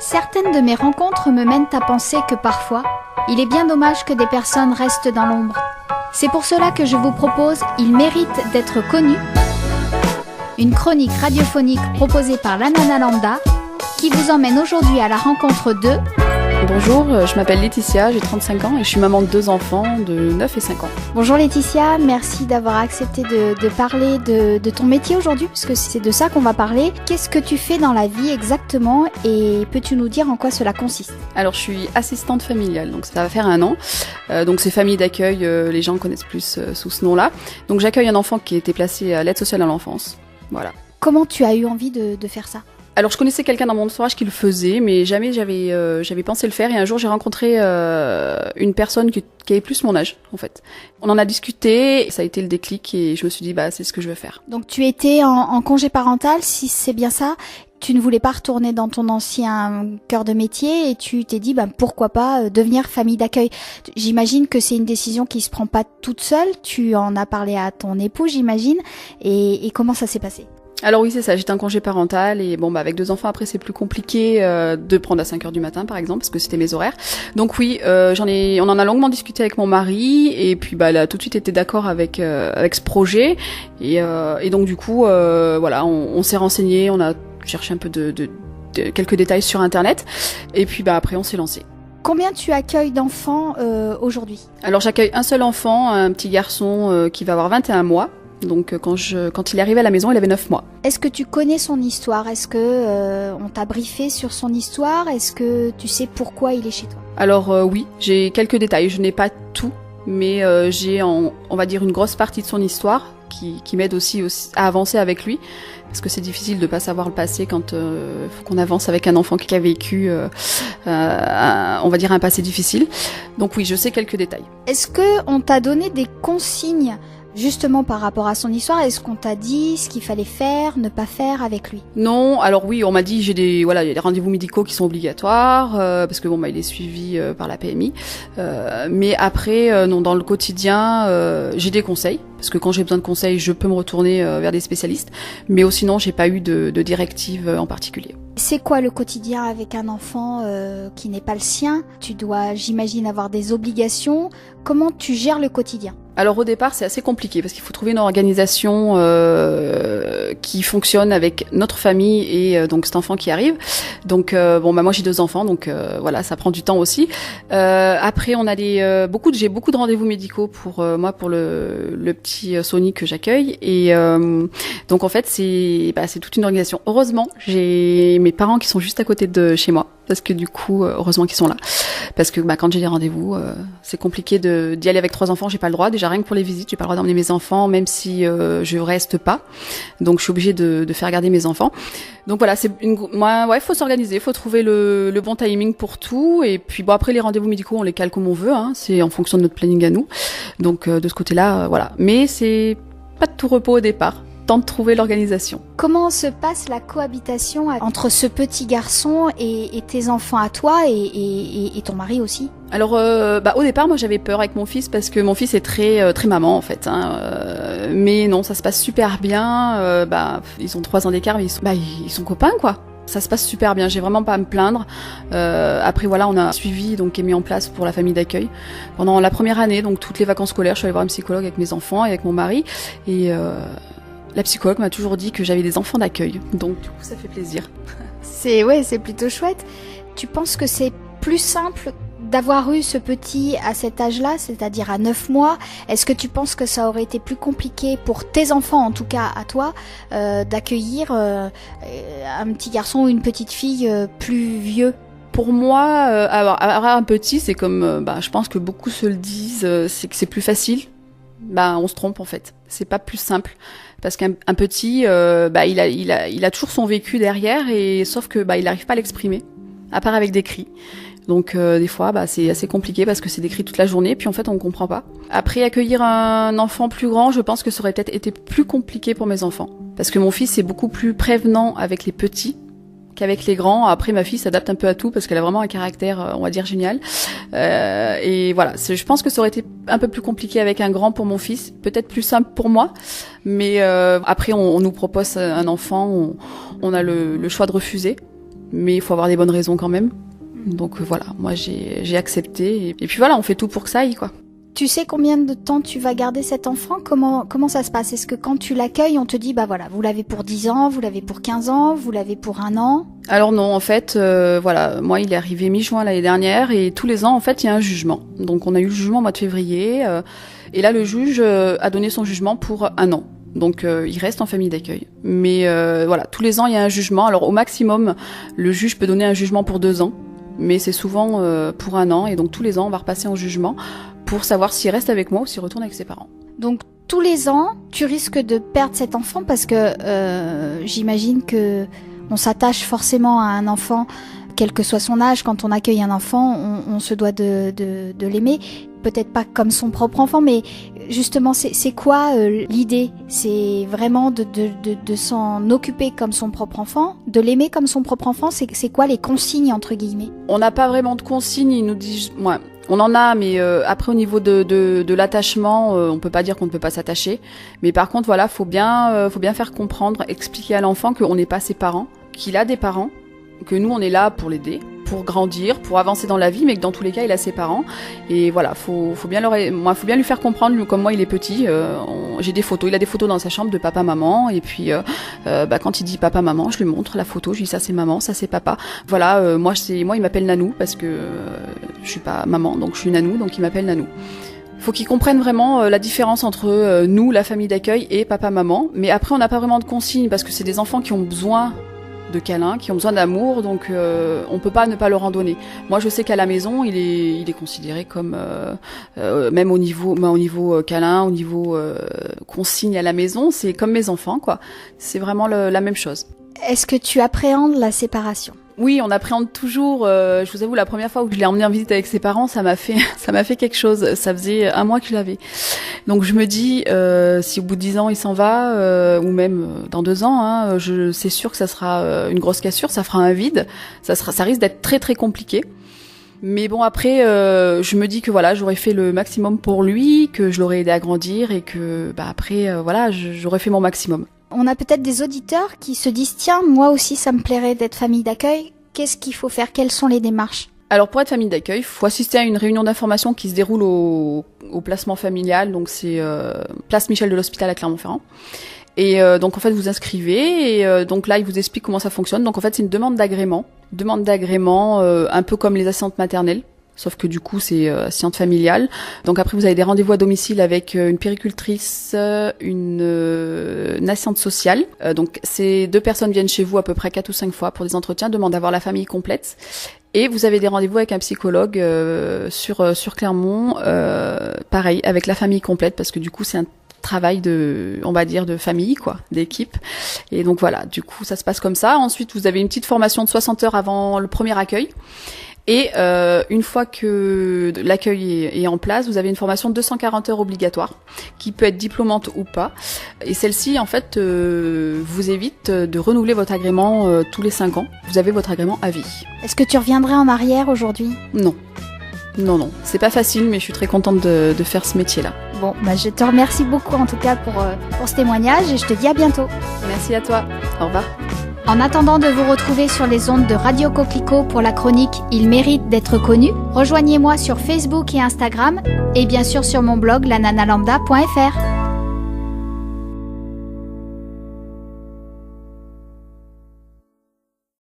Certaines de mes rencontres me mènent à penser que parfois, il est bien dommage que des personnes restent dans l'ombre. C'est pour cela que je vous propose Il mérite d'être connu, une chronique radiophonique proposée par l'Anana Lambda, qui vous emmène aujourd'hui à la rencontre de... Bonjour, je m'appelle Laetitia, j'ai 35 ans et je suis maman de 2 enfants de 9 et 5 ans. Bonjour Laetitia, merci d'avoir accepté de parler de ton métier aujourd'hui, puisque c'est de ça qu'on va parler. Qu'est-ce que tu fais dans la vie exactement et peux-tu nous dire en quoi cela consiste ? Alors je suis assistante familiale, donc ça va faire 1 an. Donc c'est famille d'accueil, les gens connaissent plus sous ce nom-là. Donc j'accueille un enfant qui a été placé à l'aide sociale à l'enfance. Voilà. Comment tu as eu envie de faire ça ? Alors je connaissais quelqu'un dans mon entourage qui le faisait, mais jamais j'avais pensé le faire. Et un jour j'ai rencontré une personne qui avait plus mon âge en fait. On en a discuté, ça a été le déclic et je me suis dit c'est ce que je veux faire. Donc tu étais en congé parental, si c'est bien ça. Tu ne voulais pas retourner dans ton ancien cœur de métier et tu t'es dit pourquoi pas devenir famille d'accueil. J'imagine que c'est une décision qui se prend pas toute seule. Tu en as parlé à ton époux, j'imagine. Et comment ça s'est passé ? Alors oui, c'est ça, j'étais en congé parental et avec 2 enfants après c'est plus compliqué de prendre à 5h du matin par exemple parce que c'était mes horaires. Donc oui, on en a longuement discuté avec mon mari et puis elle a tout de suite été d'accord avec ce projet et donc du coup on s'est renseigné, on a cherché un peu de quelques détails sur internet et puis après on s'est lancé. Combien tu accueilles d'enfants aujourd'hui ? Alors j'accueille un seul enfant, un petit garçon qui va avoir 21 mois. Donc quand il est arrivé à la maison, il avait 9 mois. Est-ce que tu connais son histoire ? Est-ce que on t'a briefé sur son histoire ? Est-ce que tu sais pourquoi il est chez toi ? Alors oui, j'ai quelques détails. Je n'ai pas tout, mais j'ai on va dire une grosse partie de son histoire qui m'aide aussi à avancer avec lui. Parce que c'est difficile de pas savoir le passé quand faut qu'on avance avec un enfant qui a vécu, on va dire un passé difficile. Donc oui, je sais quelques détails. Est-ce que on t'a donné des consignes ? Justement par rapport à son histoire, est-ce qu'on t'a dit ce qu'il fallait faire, ne pas faire avec lui ? Non, alors oui, on m'a dit il y a des rendez-vous médicaux qui sont obligatoires parce que il est suivi par la PMI. Mais après non, dans le quotidien, j'ai des conseils parce que quand j'ai besoin de conseils, je peux me retourner vers des spécialistes, mais sinon, j'ai pas eu de directive en particulier. C'est quoi le quotidien avec un enfant qui n'est pas le sien ? Tu dois, j'imagine, avoir des obligations. Comment tu gères le quotidien ? Alors au départ, c'est assez compliqué parce qu'il faut trouver une organisation qui fonctionne avec notre famille et donc cet enfant qui arrive. Donc moi j'ai 2 enfants, donc ça prend du temps aussi. Après on a j'ai beaucoup de rendez-vous médicaux pour le petit Sony que j'accueille et donc en fait c'est toute une organisation. Heureusement, j'ai mes parents qui sont juste à côté de chez moi. Parce que du coup, heureusement qu'ils sont là. Parce que quand j'ai des rendez-vous, c'est compliqué d'y aller avec 3 enfants, j'ai pas le droit. Déjà rien que pour les visites, j'ai pas le droit d'emmener mes enfants, même si je reste pas. Donc je suis obligée de faire garder mes enfants. Donc voilà, faut s'organiser, faut trouver le bon timing pour tout. Et puis après les rendez-vous médicaux, on les cale comme on veut, c'est en fonction de notre planning à nous. Donc de ce côté-là, voilà. Mais c'est pas de tout repos au départ. Temps de trouver l'organisation. Comment se passe la cohabitation entre ce petit garçon et tes enfants à toi et ton mari aussi ? Alors au départ moi j'avais peur avec mon fils parce que mon fils est très très maman en fait mais non, ça se passe super bien. Ils ont 3 ans d'écart mais ils sont copains quoi. Ça se passe super bien, j'ai vraiment pas à me plaindre. Après on a un suivi qui est mis en place pour la famille d'accueil pendant la première année, donc toutes les vacances scolaires, je suis allée voir une psychologue avec mes enfants et avec mon mari et la psychologue m'a toujours dit que j'avais des enfants d'accueil, donc du coup ça fait plaisir. C'est plutôt chouette. Tu penses que c'est plus simple d'avoir eu ce petit à cet âge-là, c'est-à-dire à 9 mois ? Est-ce que tu penses que ça aurait été plus compliqué pour tes enfants, en tout cas à toi, d'accueillir un petit garçon ou une petite fille plus vieux ? Pour moi, avoir un petit, c'est comme, je pense que beaucoup se le disent, c'est que c'est plus facile. On se trompe en fait. C'est pas plus simple parce qu'un petit, il a toujours son vécu derrière et sauf que il n'arrive pas à l'exprimer, à part avec des cris. Donc des fois, c'est assez compliqué parce que c'est des cris toute la journée, puis en fait on comprend pas. Après accueillir un enfant plus grand, je pense que ça aurait peut-être été plus compliqué pour mes enfants parce que mon fils est beaucoup plus prévenant avec les petits qu'avec les grands. Après, ma fille s'adapte un peu à tout parce qu'elle a vraiment un caractère, on va dire, génial. Et voilà, je pense que ça aurait été un peu plus compliqué avec un grand pour mon fils, peut-être plus simple pour moi. Mais après, on nous propose un enfant, on a le choix de refuser. mais il faut avoir des bonnes raisons quand même. Donc voilà, moi j'ai accepté et puis voilà, on fait tout pour que ça aille quoi. Tu sais combien de temps tu vas garder cet enfant ? Comment ça se passe ? Est-ce que quand tu l'accueilles, on te dit bah voilà, vous l'avez pour 10 ans, vous l'avez pour 15 ans, vous l'avez pour 1 an ? Alors non, en fait, voilà, moi il est arrivé mi-juin l'année dernière et tous les ans en fait il y a un jugement. Donc on a eu le jugement au mois de février et là le juge a donné son jugement pour 1 an. Donc il reste en famille d'accueil. Mais voilà, tous les ans il y a un jugement. Alors au maximum, le juge peut donner un jugement pour 2 ans, mais c'est souvent pour 1 an et donc tous les ans on va repasser en jugement pour savoir s'il reste avec moi ou s'il retourne avec ses parents. Donc tous les ans, tu risques de perdre cet enfant parce que j'imagine que on s'attache forcément à un enfant, quel que soit son âge. Quand on accueille un enfant, on se doit de l'aimer. Peut-être pas comme son propre enfant, mais justement, c'est quoi l'idée ? C'est vraiment de s'en occuper comme son propre enfant, de l'aimer comme son propre enfant. C'est quoi les consignes entre guillemets ? On n'a pas vraiment de consignes. Ils nous disent, ouais, on en a, mais après au niveau de l'attachement, on peut pas dire qu'on ne peut pas s'attacher. Mais par contre, voilà, faut bien faire comprendre, expliquer à l'enfant qu'on n'est pas ses parents, qu'il a des parents, que nous on est là pour l'aider, pour grandir, pour avancer dans la vie, mais que dans tous les cas il a ses parents. Et voilà, faut bien lui faire comprendre. Comme moi il est petit, j'ai des photos, il a des photos dans sa chambre de papa maman, et puis quand il dit papa maman, je lui montre la photo, je lui dis ça c'est maman, ça c'est papa. Voilà, moi il m'appelle Nanou parce que je suis pas maman, donc je suis Nanou, donc il m'appelle Nanou. Faut qu'ils comprennent vraiment la différence entre nous, la famille d'accueil, et papa maman. Mais après on n'a pas vraiment de consignes parce que c'est des enfants qui ont besoin de câlins, qui ont besoin d'amour, donc on peut pas ne pas leur en donner. Moi je sais qu'à la maison il est considéré comme même au niveau câlin, au niveau consigne à la maison, c'est comme mes enfants quoi. C'est vraiment la même chose. Est-ce que tu appréhendes la séparation ? Oui, on appréhende toujours. Je vous avoue, la première fois où je l'ai emmené en visite avec ses parents, ça m'a fait quelque chose. Ça faisait 1 mois que je l'avais. Donc je me dis, si au bout de 10 ans il s'en va, ou même dans 2 ans, c'est sûr que ça sera une grosse cassure, ça fera un vide. Ça risque d'être très très compliqué. Mais bon après, je me dis que voilà, j'aurais fait le maximum pour lui, que je l'aurais aidé à grandir et que après, voilà, j'aurais fait mon maximum. On a peut-être des auditeurs qui se disent tiens, moi aussi ça me plairait d'être famille d'accueil. Qu'est-ce qu'il faut faire ? Quelles sont les démarches ? Alors pour être famille d'accueil, il faut assister à une réunion d'information qui se déroule au placement familial, donc c'est place Michel de l'Hospital à Clermont-Ferrand. Et donc en fait vous inscrivez et donc là il vous explique comment ça fonctionne. Donc en fait c'est une demande d'agrément un peu comme les assistantes maternelles. Sauf que du coup c'est assistante familiale. Donc après vous avez des rendez-vous à domicile avec une puéricultrice, une assistante sociale. Donc ces 2 personnes viennent chez vous à peu près 4 ou 5 fois pour des entretiens, demandent d'avoir la famille complète. Et vous avez des rendez-vous avec un psychologue sur Clermont, pareil avec la famille complète parce que du coup c'est un travail de famille quoi, d'équipe. Et donc voilà, du coup ça se passe comme ça. Ensuite vous avez une petite formation de 60 heures avant le premier accueil. Et une fois que l'accueil est en place, vous avez une formation de 240 heures obligatoire, qui peut être diplômante ou pas. Et celle-ci, en fait, vous évite de renouveler votre agrément tous les 5 ans. Vous avez votre agrément à vie. Est-ce que tu reviendrais en arrière aujourd'hui ? Non. Non. C'est pas facile, mais je suis très contente de faire ce métier-là. Bon, je te remercie beaucoup en tout cas pour ce témoignage et je te dis à bientôt. Merci à toi. Au revoir. En attendant de vous retrouver sur les ondes de Radio Coquelicot pour la chronique « Il mérite d'être connu », rejoignez-moi sur Facebook et Instagram et bien sûr sur mon blog lananalambda.fr.